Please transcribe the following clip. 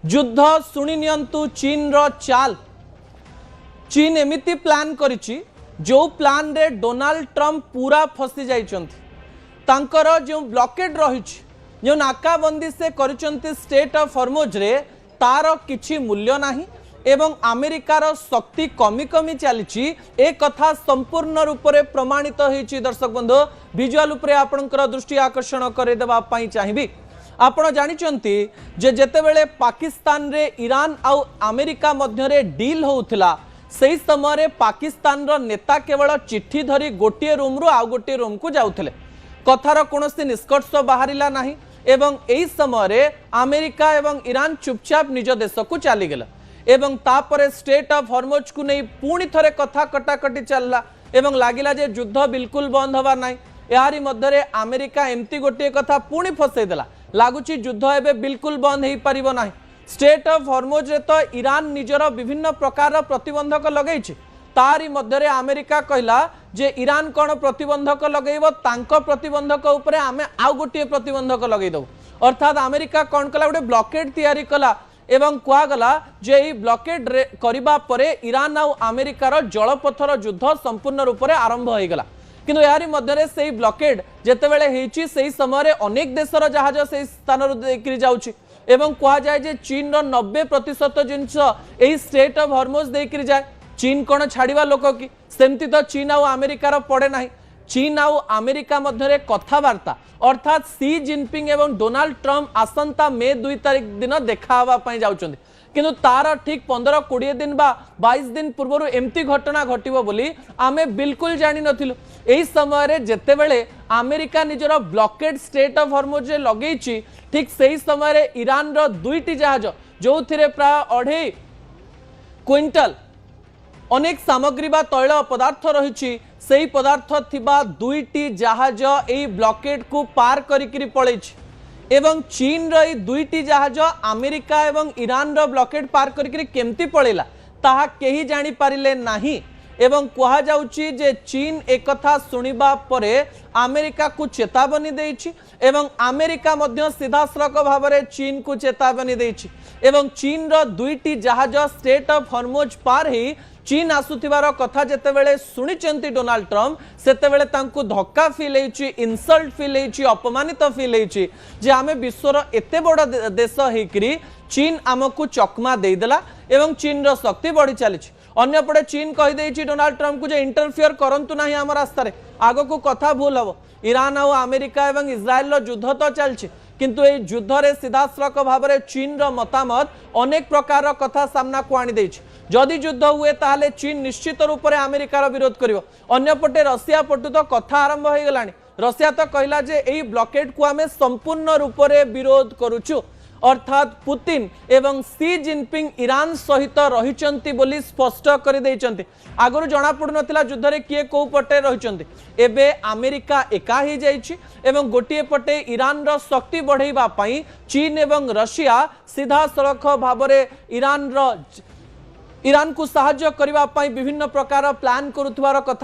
युद्ध शुणी नियंतु चीन रो चाल। चीन एमिति प्लान करिछि जो प्लान रे डोनाल्ड ट्रंप पूरा फसी जाइछन्ति। तांकर जो ब्लॉकेड रहिछि जो नाकाबंदी से करिछन्ति स्टेट ऑफ हॉर्मुज रे तार किछि मूल्य नाही एवं अमेरिकार शक्ति कमी कमी चली एक कथा संपूर्ण रूप से प्रमाणित होइछि। दर्शक बंधु विजुअल उपरे आपनकर दृष्टि आकर्षण करे देबा पई चाहिबी। आपण जानिचंती जे जेतेबेले पाकिस्तान रे ईरान आउ अमेरिका मध्य रे डील होउथिला सेही समय रे पाकिस्तान रो नेता केवल चिट्ठी धरी गोटे रूम रु आउ गोटे रूम को जाउथिले। कथार कोनोसी निष्कर्ष बाहरिला नाही एवं एही समय रे अमेरिका एवं ईरान चुपचाप निज देश को चली गेला एवं तापरे स्टेट ऑफ हॉर्मुज को नहीं पुणी थरे कथा कटाकटी चलला एवं लागिला जे युद्ध बिल्कुल बंद हवा नाही। यारी मध्य रे अमेरिका एमती गोटे कथा पुणी फसई देला लागुची युद्ध एबे बिल्कुल बंद हेई परिबो नाही। स्टेट ऑफ हॉर्मुज रे तो ईरान निजर विभिन्न प्रकार प्रतिबंधक लगेइछि तारी मध्य रे अमेरिका कहला जे ईरान कोन प्रतिबंधक लगेइबो तांको प्रतिबंधक उपरे आमे आउ गोटे प्रतिबंधक लगेइ दउ। अर्थात अमेरिका कोन कला गोटे ब्लॉकेड तैयारी कला एवं कुआगला जे ई ब्लॉकेड करिबा परे ईरान आउ अमेरिकार जलपथर युद्ध संपूर्ण रूप से आरंभ हो गला। किंतु यारी मध्य से ब्लॉकेड जेतेबेले हेछि सेही समय रे अनेक देशर जहाज से स्थान रु देखि जाउछि एवं कहा जाए जे चीन रो 90% जिंस एही स्टेट ऑफ हॉर्मुज देखि जाए। चीन कोन छाड़िबा लोक कि सेमति तो चीन आउ अमेरिकार पड़े नाही। चीन आउ अमेरिका मध्य रे कथावार्ता अर्थात सी जिनपिंग एवं डोनाल्ड ट्रंप आसंता मे 2 तारिख दिन देखा हवा पई जाउचंदी किंतु तार ठीक 15-20 दिन बा 22 दिन पूर्व एमती घटना घटिबो बोली आमे बिल्कुल जानि नथिलु। एही समय रे जेतेबेले अमेरिका निजर ब्लॉकेड स्टेट ऑफ हॉर्मुज रे लगेइछि ठीक सेही समय रे ईरान रो 2टी जहाज जो थिरे प्राय 2.5 क्विंटल अनेक सामग्री बा तैल पदार्थ रही से पदार्थ थिबा 2टी जहाज एई ब्लॉकेड को पार करिकरी पळैछि एवं चीन रो 2टी जहाज अमेरिका एवं ईरान रो ब्लॉकेड पार करिकरी केमती पळैला ताहा केही जानि पारिले नाही एवं कहा जाउछि जे चीन एक कथा सुनिबा परे अमेरिका को चेतावनी देइछि एवं अमेरिका मध्य सीधासलख भाव में चीन को चेतावनी देइछि एवं चीन रो 2टी जहाज स्टेट ऑफ हॉर्मुज पार ही चीन आसुथिबार कथा जेतेबेले सुनिचंती डोनाल्ड ट्रंप सेतेबेले तांकु धक्का फील हेछि इनसल्ट फील हेछि अपमानित फील हेछि जे आमे विश्वर एते बड़ देश हेकरी चीन आमको चकमा देदेला एवं चीन रो शक्ति बढ़ी चली। अन्यपटे चीन कही देछि डोनाल्ड ट्रंप को जे इंटरफियर करंतु नाही आम रास्ता रे आगो को कथा भूल हबो। ईरान और अमेरिका एवं इस्राएल रो युद्ध तो चलछि किंतु ए युद्ध रे सीधासलख भाव में चीन रो मतामत अनेक प्रकार कथा सामना को आनी देछि। जदि युद्ध हुए ताहले चीन निश्चित रूप से अमेरिकार विरोध करिवो। अन्यपटे रशिया पटु तो कथा आरंभ हो गलानी। रशिया तो कहला जे एई ब्लॉकेड को आमे संपूर्ण रूप से विरोध करूछु अर्थात पुतिन एवं सी जिनपिंग ईरान सहित रहिचंती बोली स्पष्ट कर देइचंती। आगरु जणा पडु नथिला युद्ध रे किए को पटे रहिचंती एबे अमेरिका एका ही जाइछि एवं गोटिए पटे ईरान रो शक्ति बढ़ाइबा पई चीन एवं रशिया सीधा सड़क भाव में ईरान को साहाय्य करबा पई विभिन्न प्रकार प्लान करुथबार कथा